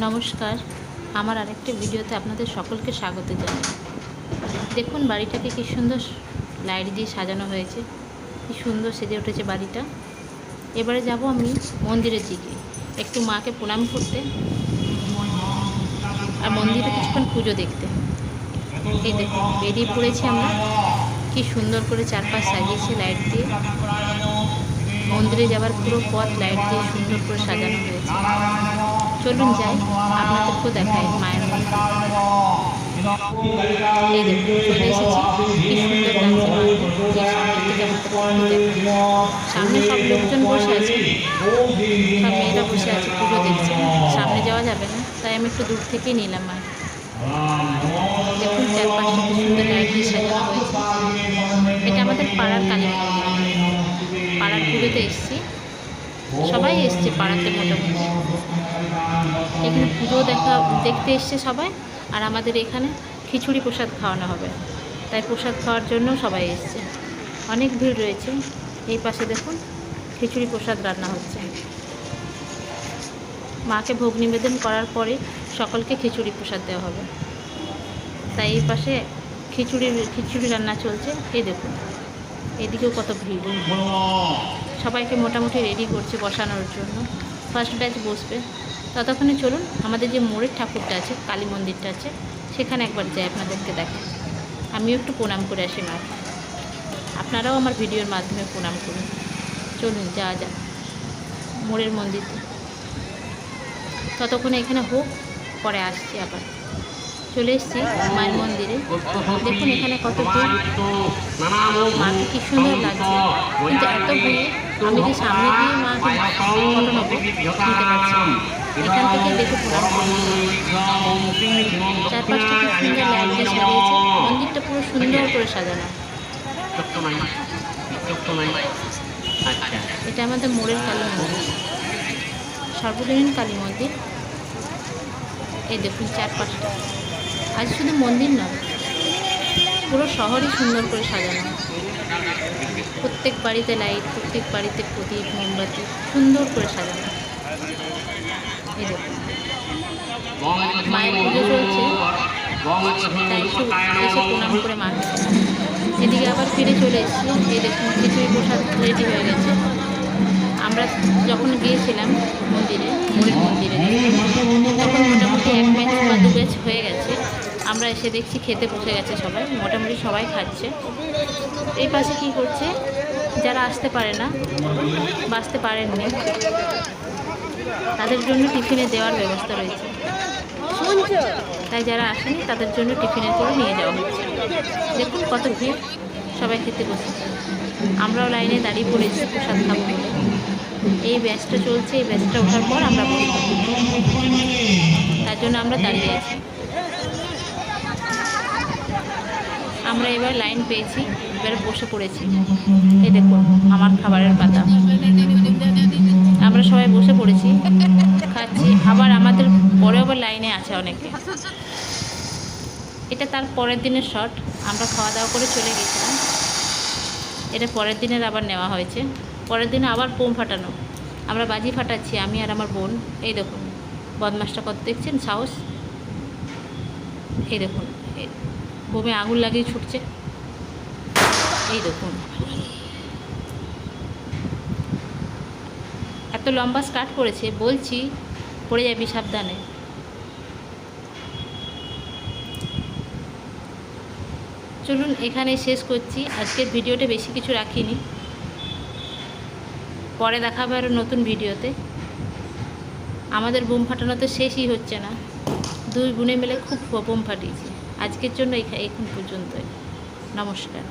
নমস্কার, আমার আরেকটি ভিডিওতে আপনাদের সকলকে স্বাগত জানাই। দেখুন বাড়িটাকে কি সুন্দর লাইট দিয়ে সাজানো হয়েছে, কি সুন্দর সেজে উঠেছে বাড়িটা। এবারে যাব আমি মন্দিরের দিকে একটু মাকে প্রণাম করতে আর মন্দিরে কিছুক্ষণ পুজো দেখতে। এই দেখুন বেরিয়ে পড়েছি আমরা, কি সুন্দর করে চারপাশ সাজিয়েছে লাইট দিয়ে। মন্দিরে যাওয়ার পুরো পথ লাইট দিয়ে সুন্দর করে সাজানো হয়েছে। চলুন যাই, আপনাদেরকেও দেখাই মায়ের মন্দির। এই দেখুন চলে এসেছি, কি সুন্দর লাগছে মাকে। সামনের দিকে আমাদের সামনে সব লোকজন বসে আছে, সব মেয়েরা বসে আছে পুজো দেখছে। সামনে যাওয়া যাবে না, তাই আমি একটু দূর থেকেই নিলাম মা। দেখুন চারপাশটা কি সুন্দর লাইট দিয়ে সাজানো হয়েছে। এটা আমাদের পাড়ার কালী মন্দির। পাড়ার পুজোতে এসেছি, সবাই এসছে পাড়াতে মোটামুটি। এখানে পুজো দেখতে এসছে সবাই, আর আমাদের এখানে খিচুড়ি প্রসাদ খাওয়ানো হবে, তাই প্রসাদ খাওয়ার জন্য সবাই এসছে। অনেক ভিড় রয়েছে। এই পাশে দেখুন খিচুড়ি প্রসাদ রান্না হচ্ছে। মাকে ভোগ নিবেদন করার পরে সকলকে খিচুড়ি প্রসাদ দেওয়া হবে, তাই এই পাশে খিচুড়ি রান্না চলছে। এই দেখুন এদিকেও কত ভিড়, সবাইকে মোটামুটি রেডি করছে বসানোর জন্য। ফার্স্ট ব্যাচ বসবে। ততক্ষণে চলুন আমাদের যে মোড়ের ঠাকুরটা আছে, কালী মন্দিরটা আছে, সেখানে একবার যাই, আপনাদেরকে দেখে আমিও একটু প্রণাম করে আসি মা। আপনারাও আমার ভিডিওর মাধ্যমে প্রণাম করুন। চলুন যাওয়া যাক মোড়ের মন্দিরে। ততক্ষণে এখানে হোক, পরে আসছি আবার। চলে এসেছি মায়ের মন্দিরে। দেখুন এখানে কত ভিড়, মাকে কি সুন্দর লাগছে। কিন্তু এত ভিড়, আমি যে সামনে দিয়ে মাকে ফটো নেবো নিতে পারছি না। এখান থেকে দেখে প্রণাম করি। চারপাশটা কি সুন্দর লাইট দিয়ে সাজিয়েছে, মন্দিরটা পুরো সুন্দর করে সাজানো। এটা আমাদের মোড়ের কালী মন্দির, সর্বজনীন কালী মন্দির। এই দেখুন চারপাশটা, আজ শুধু মন্দির নয়, পুরো শহরই সুন্দর করে সাজানো। প্রত্যেক বাড়িতে লাইট, প্রত্যেক বাড়িতে প্রদীপ মোমবাতি সুন্দর করে সাজানো। এই দেখুন মায়ের পুজো চলছে, তাই একটু এসে প্রণাম করে মা। এদিকে আবার ফিরে চলে এসেছি। এই দেখুন খিচুড়ি প্রসাদ রেডি হয়ে গেছে। আমরা যখন গিয়েছিলাম মন্দিরে, মোড়ের মন্দিরে, তখন মোটামুটি 1 ব্যাচ বা 2 ব্যাচ হয়ে গেছে। আমরা এসে দেখছি খেতে বসে গেছে সবাই, মোটামুটি সবাই খাচ্ছে। এই পাশে কি করছে, যারা আসতে পারে না বা আসতে পারেননি, তাদের জন্য টিফিনে দেওয়ার ব্যবস্থা রয়েছে। তাই যারা আসেনি তাদের জন্য টিফিনে করে নিয়ে যাওয়া হচ্ছে। দেখুন কত ভিড়, সবাই খেতে বসেছে। আমরাও লাইনে দাঁড়িয়ে পড়েছি প্রসাদ খাবো বলে। এই ব্যাচটা চলছে, এই ব্যাচটা ওঠার পর আমরা বসবো, তার জন্য আমরা দাঁড়িয়ে আছি। আমরা এবার লাইন পেয়েছি, এবারে বসে পড়েছি। এই দেখুন আমার খাবারের পাতা, আমরা সবাই বসে পড়েছি, খাচ্ছি। আবার আমাদের পরে আবার লাইনে আছে অনেকে। এটা তার পরের দিনের শট, আমরা খাওয়া দাওয়া করে চলে গেছিলাম। এটা পরের দিনের আবার নেওয়া হয়েছে। পরের দিনে আবার বোম ফাটানো, আমরা বাজি ফাটাচ্ছি আমি আর আমার বোন। এই দেখুন বদমাসটা কত, দেখছেন সাহস। এই দেখুন বোমে আগুন লাগিয়ে ছুটছে। এই দেখুন এত লম্বা স্কার্ট পরেছে, বলছি পড়ে যাবি সাবধানে। চলুন এখানে শেষ করছি আজকের ভিডিওটা, বেশি কিছু রাখিনি। পরে দেখাবে আরও নতুন ভিডিওতে। আমাদের বোম ফাটানো তো শেষই হচ্ছে না, 2 বোনে মিলে খুব বোম ফাটিয়েছি। আজকের জন্য এখন পর্যন্তই। নমস্কার।